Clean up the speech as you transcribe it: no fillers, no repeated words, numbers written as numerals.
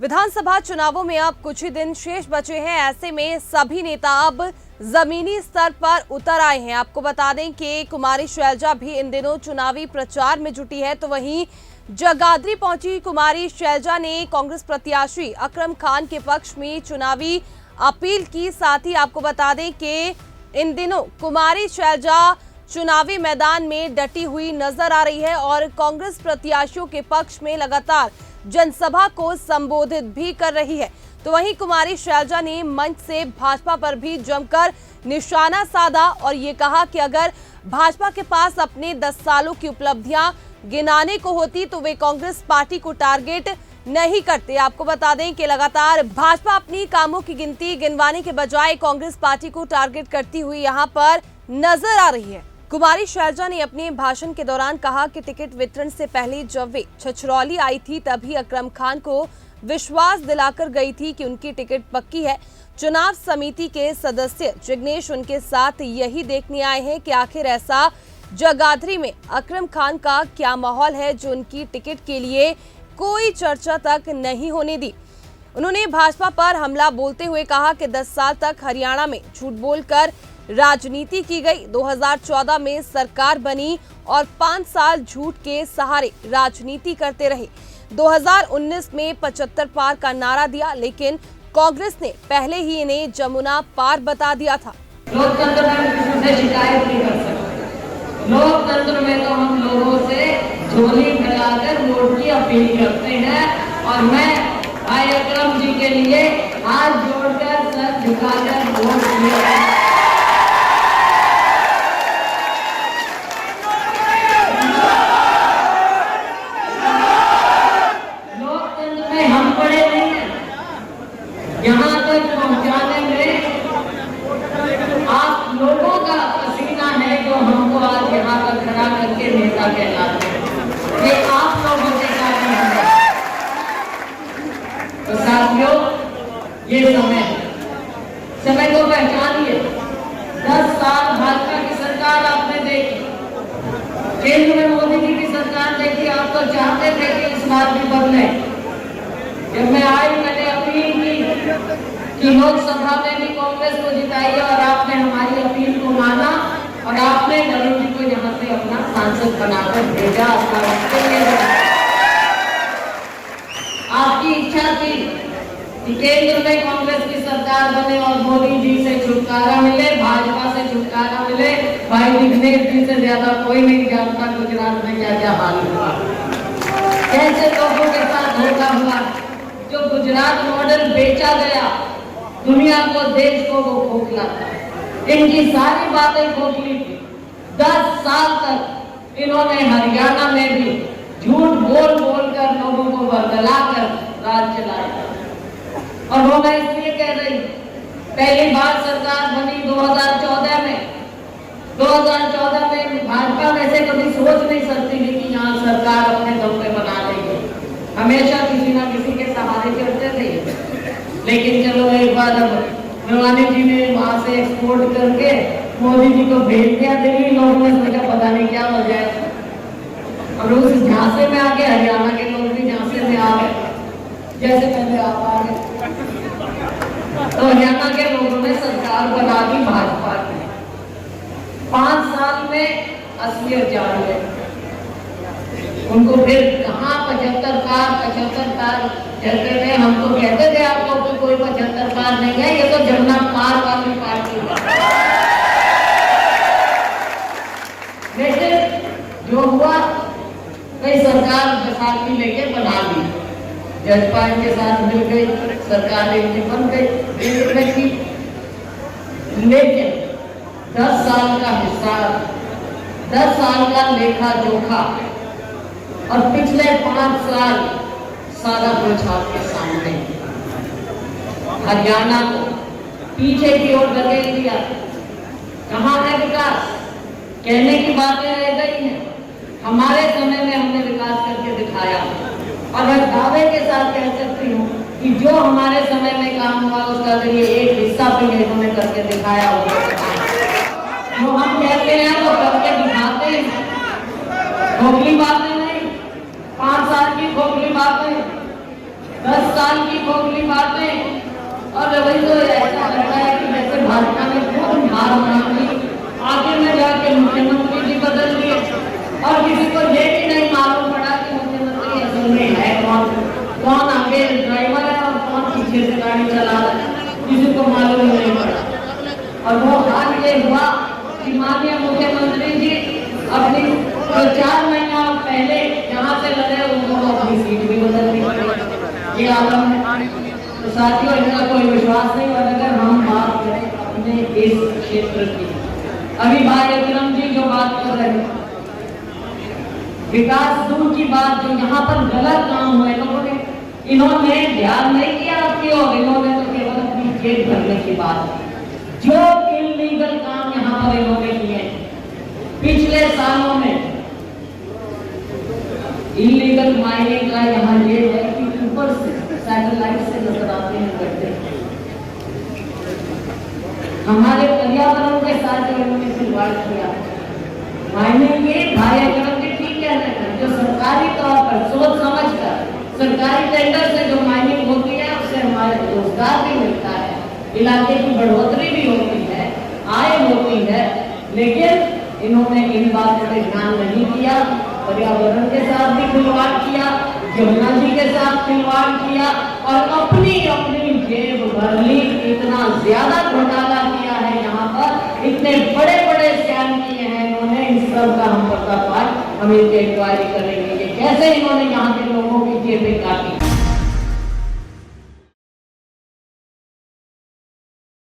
विधानसभा चुनावों में अब कुछ ही दिन शेष बचे हैं। ऐसे में सभी नेता अब जमीनी स्तर पर उतर आए हैं। आपको बता दें कि कुमारी शैलजा भी इन दिनों चुनावी प्रचार में जुटी है, तो वहीं जगाधरी पहुंची कुमारी शैलजा ने कांग्रेस प्रत्याशी अकरम खान के पक्ष में चुनावी अपील की। साथ ही आपको बता दें कि इन दिनों कुमारी शैलजा चुनावी मैदान में डटी हुई नजर आ रही है और कांग्रेस प्रत्याशियों के पक्ष में लगातार जनसभा को संबोधित भी कर रही है। तो वहीं कुमारी शैलजा ने मंच से भाजपा पर भी जमकर निशाना साधा और ये कहा कि अगर भाजपा के पास अपने 10 सालों की उपलब्धियां गिनाने को होती तो वे कांग्रेस पार्टी को टारगेट नहीं करते। आपको बता दें कि लगातार भाजपा अपनी कामों की गिनती गिनवाने के बजाय कांग्रेस पार्टी को टारगेट करती हुई यहां पर नजर आ रही है। कुमारी शैलजा ने अपने भाषण के दौरान कहा कि टिकट वितरण से पहले जब वे छछरौली आई थी तभी अकरम खान को विश्वास दिलाकर गई थी कि उनकी टिकट पक्की है। चुनाव समिति के सदस्य जिग्नेश उनके साथ यही देखने आए हैं कि आखिर ऐसा जगाधरी में अकरम खान का क्या माहौल है जो उनकी टिकट के लिए कोई चर्चा तक नहीं होने दी। उन्होंने भाजपा पर हमला बोलते हुए कहा कि 10 साल तक हरियाणा में झूठ बोलकर राजनीति की गई। 2014 में सरकार बनी और 5 साल झूठ के सहारे राजनीति करते रहे। 2019 में 75 पार का नारा दिया, लेकिन कांग्रेस ने पहले ही इन्हें जमुना पार बता दिया था। लोकतंत्र में किसी से शिकायत नहीं कर सकते। लोकतंत्र में तो हम लोगों से झोली फैलाकर वोट की अपील करते हैं और मैं भाई अकरम जी के लिए हाथ जोड़कर सर झुकाकर वोट किया। यहाँ तक पहुँचाने में आप लोगों का पसीना है जो हमको आज यहाँ पर खड़ा करके नेता कहलाते हैं। ये आप लोगों के साथ है। तो साथियों, ये समय को पहचानिए। 10 साल भाजपा की सरकार आपने देखी, केंद्र में मोदी जी की सरकार देखी। आप तो चाहते थे कि इस बात भी बदले। जब मैं आई मैंने अपील की कि लोकसभा में भी कांग्रेस को जिताइए और आपने हमारी अपील को माना और आपने नरेंद्र जी को यहाँ से अपना सांसद बनाकर भेजा। आपकी इच्छा थी कि केंद्र में कांग्रेस की सरकार बने और मोदी जी से छुटकारा मिले, भाजपा से छुटकारा मिले। भाई जिग्नेश जी से ज्यादा कोई नहीं जानता गुजरात में क्या क्या हाल हुआ, कैसे लोगों के साथ धोखा हुआ। जो गुजरात मॉडल बेचा गया दुनिया को, देश को, वो खोखला था। इनकी सारी बातें खोखली थी। 10 साल तक इन्होंने हरियाणा में भी झूठ बोल कर लोगों को बरगला कर राज चलाया। और वो मैं इसलिए कह रही, पहली बार सरकार बनी 2014 में। 2014 में भाजपा वैसे कभी सोच नहीं सकती थी कि यहाँ सरकार अपने दम पे बना लेगी। हमेशा किसी ना किसी के सहारे चलते थे। लेकिन चलो एक बार अब नवानी जी ने वहां से एक्सपोर्ट करके मोदी जी को भेज दिया दिल्ली। लोगों ने सोचा पता नहीं क्या हो जाए और उस झांसे में आके हरियाणा के लोग भी झांसे में आ गए, जैसे पहले आप आ गए। तो हरियाणा के लोगों ने सरकार बना दी भाजपा की। 5 साल में असलियत जान गए। उनको फिर कहाँ 75 पार कहते थे। हम तो कहते थे आप लोग को कोई 75 पार नहीं है, ये तो जमुना पार वाली पार्टी है। लेकिन जो हुआ, कई सरकार बैसाखी लेके बना ली, जजपा के साथ मिल गई, सरकार इनकी बन गई। लेकिन 10 साल का हिसाब, 10 साल का लेखा जोखा और पिछले 5 साल सारा कुछ आपके सामने। हरियाणा को पीछे की ओर धकेल दिया। कहाँ है विकास? कहने की बातें रह गई हैं। हमारे समय में हमने विकास करके दिखाया और मैं दावे के साथ कह सकती हूँ कि जो हमारे समय में काम हुआ उसका अगर ये एक हिस्सा भी इन्होंने करके दिखाया होगा। जो हम कहते हैं वो करके दिखाते हैं, खोखली बातें नहीं, 5 साल की खोखली बातें। 10 साल की खोखली बातें और रवैया तो ऐसा लगता है कि जैसे भाजपा ने खूब हार मान ली, आखिर में जाके मुख्यमंत्री जी बदल दिए और किसी को ये भी नहीं मालूम पड़ा कि मुख्यमंत्री असल में है कौन आगे ड्राइवर है और कौन पीछे से गाड़ी चला रहा है, किसी को मालूम नहीं पड़ा। और वो हाल ये हुआ कि माननीय मुख्यमंत्री जी अपनी 4 महीना पहले जहाँ से लड़े उनको अपनी सीट भी बदल दी। ये आलम है। तो साथियों, इनका कोई विश्वास नहीं। और अगर हम बात करें अपने इस क्षेत्र की, अभी भाई अकरम जी जो बात कर रहे हैं, विकास दूर की बात, जो यहाँ पर गलत काम हुए लोगों ने, इन्होंने ध्यान नहीं किया आपकी और इन्होंने तो केवल अपनी जेब भरने की बात की। जो इलीगल काम यहाँ पर इन्होंने किए पिछले सालों में, इलीगल माइनिंग का यहाँ ये है कि ऊपर से सैटेलाइट से नजर आते हैं करते हमारे पर्यावरण के साथ जो इन्होंने खिलवाड़ किया। माइनिंग के भाई अकरम जी ठीक कहना है, जो सरकारी तौर पर सोच समझ कर सरकारी टेंडर से जो माइनिंग होती है उससे हमारे रोजगार भी मिलता है, इलाके की बढ़ोतरी भी होती है, आय होती है, लेकिन इन्होंने इन बातों पे ध्यान नहीं किया। पर्यावरण के साथ भी खिलवाड़ किया, यमुना जी के साथ खिलवाड़ किया और अपनी जेब भर ली। इतना ज्यादा घोटाला किया है यहाँ पर, इतने बड़े बड़े स्कैम किए हैं इन्होंने। इन सब का हम पर्दाफाश हम इनकी इंक्वायरी करेंगे कि कैसे इन्होंने यहाँ के लोगों की जेबें काटी।